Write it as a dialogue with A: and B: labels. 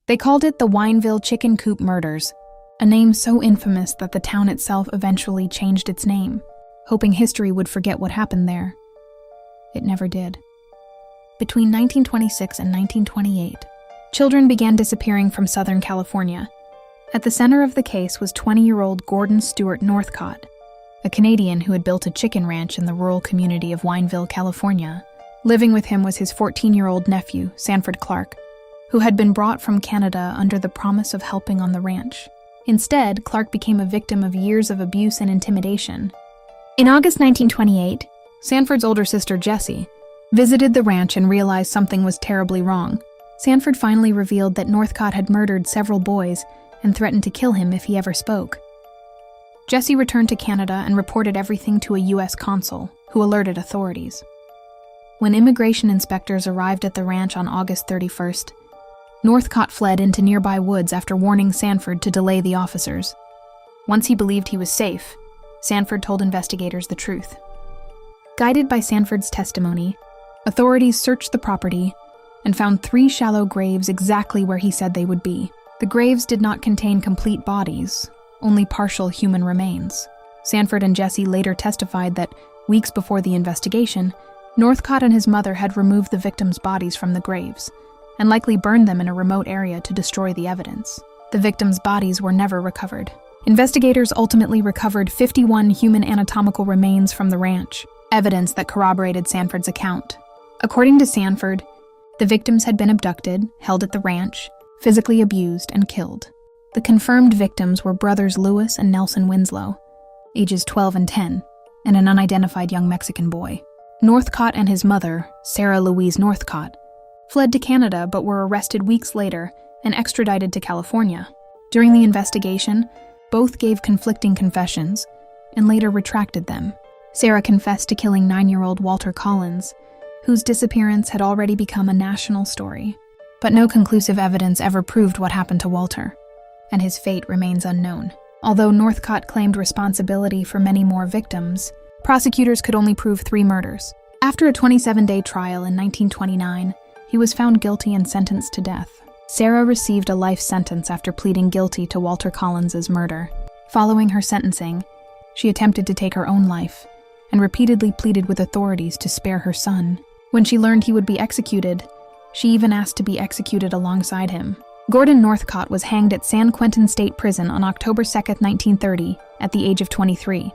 A: They called it the Wineville Chicken Coop Murders, a name so infamous that the town itself eventually changed its name, hoping history would forget what happened there. It never did. Between 1926 and 1928, children began disappearing from Southern California. At the center of the case was 20-year-old Gordon Stewart Northcott, a Canadian who had built a chicken ranch in the rural community of Wineville, California. Living with him was his 14-year-old nephew, Sanford Clark, who had been brought from Canada under the promise of helping on the ranch. Instead, Clark became a victim of years of abuse and intimidation. In August 1928, Sanford's older sister, Jessie, visited the ranch and realized something was terribly wrong. Sanford finally revealed that Northcott had murdered several boys and threatened to kill him if he ever spoke. Jessie returned to Canada and reported everything to a U.S. consul, who alerted authorities. When immigration inspectors arrived at the ranch on August 31st, Northcott fled into nearby woods after warning Sanford to delay the officers. Once he believed he was safe, Sanford told investigators the truth. Guided by Sanford's testimony, authorities searched the property and found 3 shallow graves exactly where he said they would be. The graves did not contain complete bodies, only partial human remains. Sanford and Jessie later testified that, weeks before the investigation, Northcott and his mother had removed the victims' bodies from the graves and likely burned them in a remote area to destroy the evidence. The victims' bodies were never recovered. Investigators ultimately recovered 51 human anatomical remains from the ranch, evidence that corroborated Sanford's account. According to Sanford, the victims had been abducted, held at the ranch, physically abused, and killed. The confirmed victims were brothers Lewis and Nelson Winslow, ages 12 and 10, and an unidentified young Mexican boy. Northcott and his mother, Sarah Louise Northcott, fled to Canada but were arrested weeks later and extradited to California. During the investigation, both gave conflicting confessions and later retracted them. Sarah confessed to killing 9-year-old Walter Collins, whose disappearance had already become a national story. But no conclusive evidence ever proved what happened to Walter, and his fate remains unknown. Although Northcott claimed responsibility for many more victims, prosecutors could only prove 3 murders. After a 27-day trial in 1929, he was found guilty and sentenced to death. Sarah received a life sentence after pleading guilty to Walter Collins's murder. Following her sentencing, she attempted to take her own life and repeatedly pleaded with authorities to spare her son. When she learned he would be executed, she even asked to be executed alongside him. Gordon Northcott was hanged at San Quentin State Prison on October 2, 1930, at the age of 23.